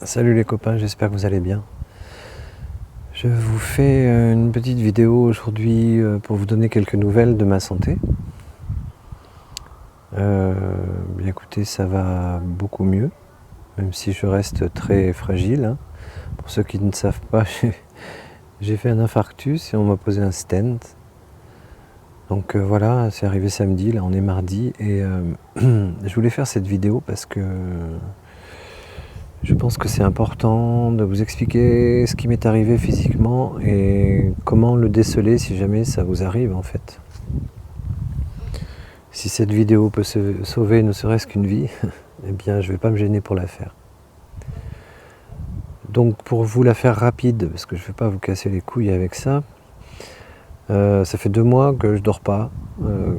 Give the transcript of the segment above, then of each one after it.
Salut les copains, j'espère que vous allez bien. Je vous fais une petite vidéo aujourd'hui pour vous donner quelques nouvelles de ma santé. Bien écoutez, ça va beaucoup mieux, même si je reste très fragile, hein. Pour ceux qui ne savent pas, j'ai fait un infarctus et on m'a posé un stent. Donc voilà, c'est arrivé samedi, là on est mardi, et je voulais faire cette vidéo parce que je pense que c'est important de vous expliquer ce qui m'est arrivé physiquement et comment le déceler si jamais ça vous arrive en fait. Si cette vidéo peut sauver ne serait-ce qu'une vie, eh bien je ne vais pas me gêner pour la faire. Donc pour vous la faire rapide, parce que je ne vais pas vous casser les couilles avec ça, ça fait 2 mois que je dors pas,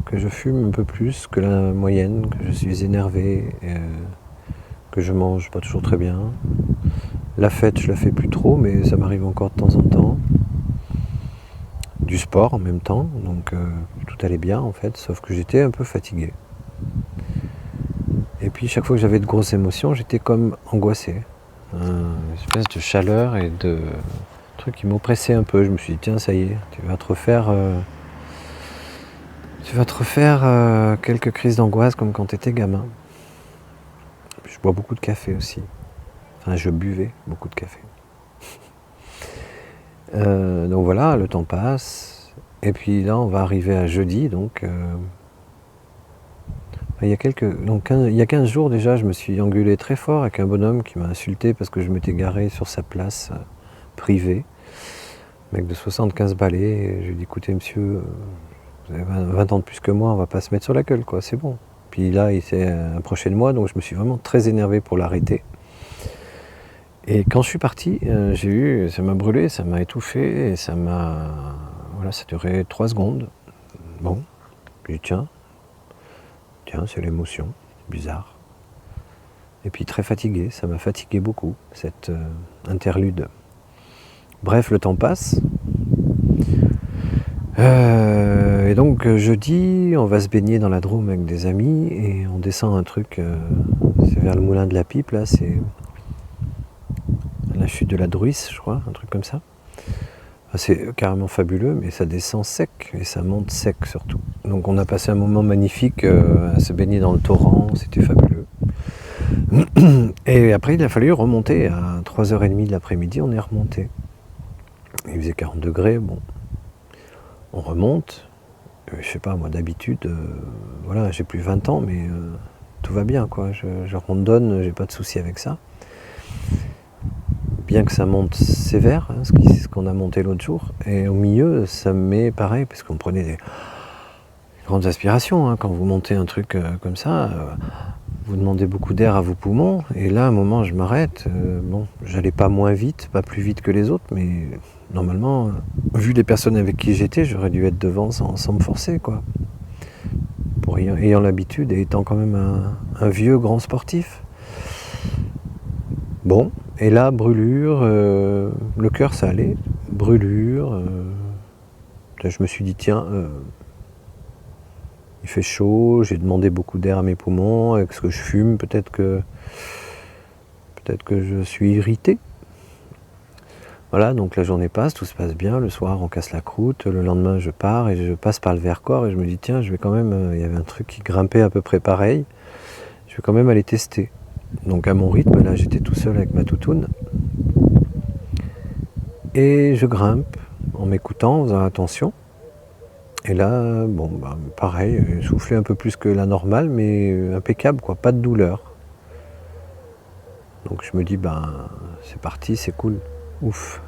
que je fume un peu plus que la moyenne, que je suis énervé, que je mange pas toujours très bien. La fête, je la fais plus trop, mais ça m'arrive encore de temps en temps. Du sport en même temps, donc tout allait bien en fait, sauf que j'étais un peu fatigué. Et puis chaque fois que j'avais de grosses émotions, j'étais comme angoissé. Une espèce de chaleur et de truc qui m'oppressait un peu. Je me suis dit tiens, ça y est, tu vas te refaire quelques crises d'angoisse comme quand tu étais gamin. Je bois beaucoup de café aussi. Enfin, je buvais beaucoup de café. Donc voilà, le temps passe. Et puis là, on va arriver à jeudi. Donc, il y a 15 jours déjà, je me suis engueulé très fort avec un bonhomme qui m'a insulté parce que je m'étais garé sur sa place privée. Un mec de 75 balais. Et je lui ai dit écoutez, monsieur, vous avez 20 ans de plus que moi, on va pas se mettre sur la gueule, quoi, c'est bon. Puis là, il s'est approché de moi, donc je me suis vraiment très énervé pour l'arrêter. Et quand je suis parti, ça m'a brûlé, ça m'a étouffé, et ça a duré 3 secondes. Bon, puis tiens, c'est l'émotion, c'est bizarre. Et puis très fatigué, ça m'a fatigué beaucoup, cette interlude. Bref, le temps passe. Et donc jeudi, on va se baigner dans la Drôme avec des amis, et on descend un truc, c'est vers le moulin de la Pipe, là, c'est la chute de la Druisse, je crois, un truc comme ça. Enfin, c'est carrément fabuleux, mais ça descend sec, et ça monte sec surtout. Donc on a passé un moment magnifique à se baigner dans le torrent, c'était fabuleux. Et après il a fallu remonter à 3h30 de l'après-midi, on est remonté. Il faisait 40 degrés, bon. On remonte, je sais pas, moi d'habitude, voilà, j'ai plus 20 ans, mais tout va bien, quoi. Je randonne, j'ai pas de souci avec ça. Bien que ça monte sévère, hein, ce qu'on a monté l'autre jour, et au milieu, ça me met pareil, parce qu'on prenait des grandes aspirations, hein, quand vous montez un truc comme ça, vous demandez beaucoup d'air à vos poumons, et là, à un moment, je m'arrête, bon, j'allais pas moins vite, pas plus vite que les autres, mais normalement, vu les personnes avec qui j'étais, j'aurais dû être devant sans me forcer, quoi. Ayant l'habitude et étant quand même un vieux grand sportif. Bon, et là, brûlure, le cœur ça allait, brûlure, je me suis dit tiens, il fait chaud, j'ai demandé beaucoup d'air à mes poumons, avec ce que je fume, peut-être que je suis irrité. Voilà, donc la journée passe, tout se passe bien, le soir on casse la croûte, le lendemain je pars et je passe par le Vercors et je me dis tiens, je vais quand même, il y avait un truc qui grimpait à peu près pareil, je vais quand même aller tester. Donc à mon rythme, là j'étais tout seul avec ma toutoune, et je grimpe en m'écoutant, en faisant attention. Et là, bon, pareil, souffler un peu plus que la normale, mais impeccable, quoi, pas de douleur. Donc je me dis, c'est parti, c'est cool, ouf.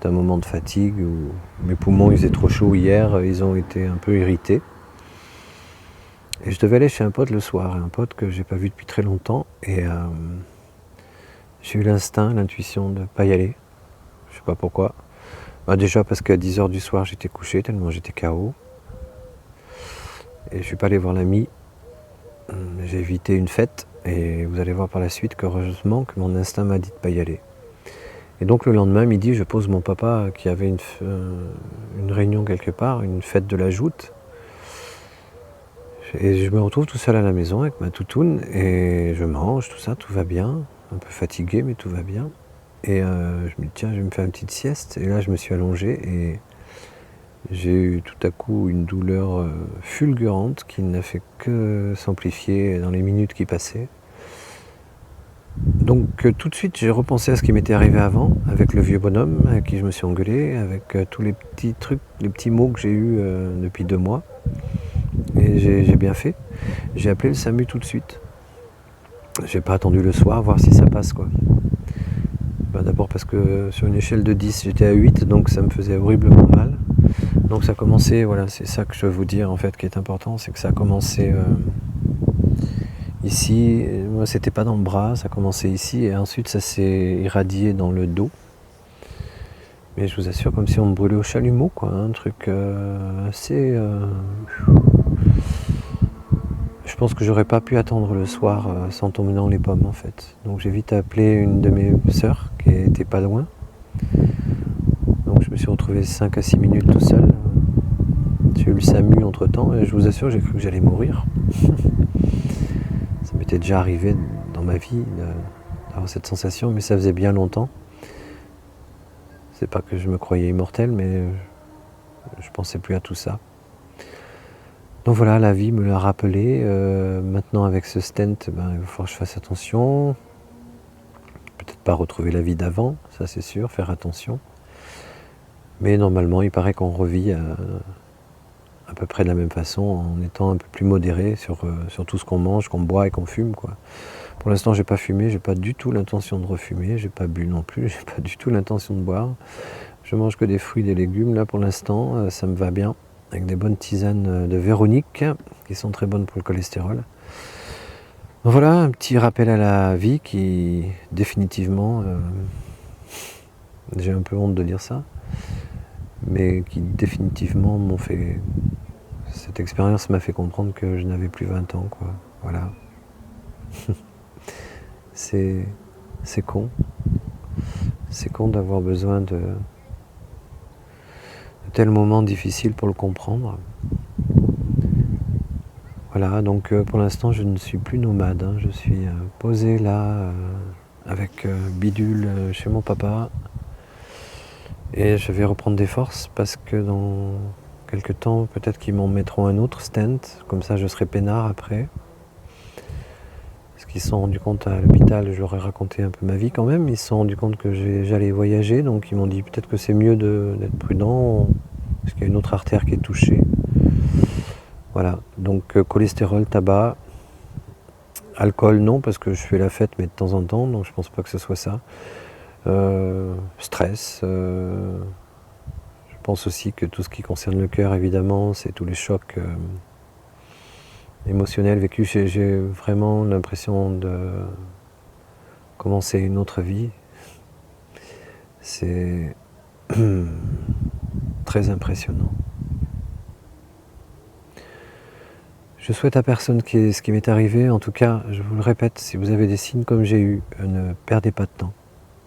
C'est un moment de fatigue où mes poumons, ils étaient trop chauds hier, ils ont été un peu irrités. Et je devais aller chez un pote le soir, un pote que j'ai pas vu depuis très longtemps, et j'ai eu l'instinct, l'intuition de pas y aller. Je sais pas pourquoi. Déjà parce qu'à 10h du soir j'étais couché tellement j'étais KO. Et je suis pas allé voir l'ami. J'ai évité une fête et vous allez voir par la suite qu'heureusement que mon instinct m'a dit de pas y aller. Et donc le lendemain midi, je pose mon papa qui avait une réunion quelque part, une fête de la joute. Et je me retrouve tout seul à la maison avec ma toutoune et je mange, tout ça, tout va bien. un peu fatigué, mais tout va bien. Et je me dis, tiens, je vais me faire une petite sieste. Et là, je me suis allongé et j'ai eu tout à coup une douleur fulgurante qui n'a fait que s'amplifier dans les minutes qui passaient. Donc tout de suite, j'ai repensé à ce qui m'était arrivé avant, avec le vieux bonhomme avec qui je me suis engueulé, avec tous les petits trucs, les petits mots que j'ai eus depuis 2 mois. Et j'ai bien fait. J'ai appelé le SAMU tout de suite. J'ai pas attendu le soir, voir si ça passe, quoi. Ben, d'abord parce que sur une échelle de 10, j'étais à 8, donc ça me faisait horriblement mal. Donc ça a commencé, voilà, c'est ça que je veux vous dire en fait qui est important, c'est que ça a commencé ici. Moi, c'était pas dans le bras, ça a commencé ici et ensuite ça s'est irradié dans le dos. Mais je vous assure, comme si on me brûlait au chalumeau, quoi, un truc assez. Je pense que j'aurais pas pu attendre le soir sans tomber dans les pommes en fait. Donc j'ai vite appelé une de mes sœurs qui était pas loin. Donc je me suis retrouvé 5 à 6 minutes tout seul. J'ai eu le SAMU entre temps et je vous assure, j'ai cru que j'allais mourir. Ça m'était déjà arrivé dans ma vie d'avoir cette sensation, mais ça faisait bien longtemps. C'est pas que je me croyais immortel, mais je pensais plus à tout ça. Donc voilà, la vie me l'a rappelé. Maintenant avec ce stent, ben, il va falloir que je fasse attention. Peut-être pas retrouver la vie d'avant, ça c'est sûr, faire attention. Mais normalement, il paraît qu'on revit à peu près de la même façon, en étant un peu plus modéré sur tout ce qu'on mange, qu'on boit et qu'on fume, quoi. Pour l'instant, j'ai pas fumé, j'ai pas du tout l'intention de refumer, j'ai pas bu non plus, j'ai pas du tout l'intention de boire. Je mange que des fruits et des légumes, là pour l'instant, ça me va bien, avec des bonnes tisanes de Véronique, qui sont très bonnes pour le cholestérol. Donc voilà, un petit rappel à la vie qui, définitivement, j'ai un peu honte de dire ça, mais qui définitivement m'ont fait... Cette expérience m'a fait comprendre que je n'avais plus 20 ans, quoi. Voilà. C'est con. C'est con d'avoir besoin de tels moments difficiles pour le comprendre. Voilà, donc pour l'instant je ne suis plus nomade, hein. Je suis posé là avec Bidule chez mon papa et je vais reprendre des forces parce que dans quelques temps peut-être qu'ils m'en mettront un autre stent, comme ça je serai peinard après. Parce qu'ils se sont rendus compte à l'hôpital, je leur ai raconté un peu ma vie quand même, ils se sont rendus compte que j'allais voyager, donc ils m'ont dit peut-être que c'est mieux d'être prudent, parce qu'il y a une autre artère qui est touchée. Voilà, donc cholestérol, tabac, alcool non, parce que je fais la fête mais de temps en temps, donc je pense pas que ce soit ça. Stress, je pense aussi que tout ce qui concerne le cœur évidemment, c'est tous les chocs émotionnels vécus. J'ai vraiment l'impression de commencer une autre vie. C'est très impressionnant. Je souhaite à personne ce qui m'est arrivé. En tout cas, je vous le répète, si vous avez des signes comme j'ai eu, ne perdez pas de temps.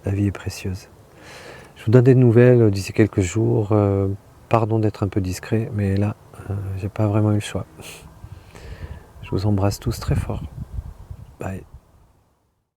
La vie est précieuse. Je vous donne des nouvelles d'ici quelques jours. Pardon d'être un peu discret, mais là, j'ai pas vraiment eu le choix. Je vous embrasse tous très fort. Bye.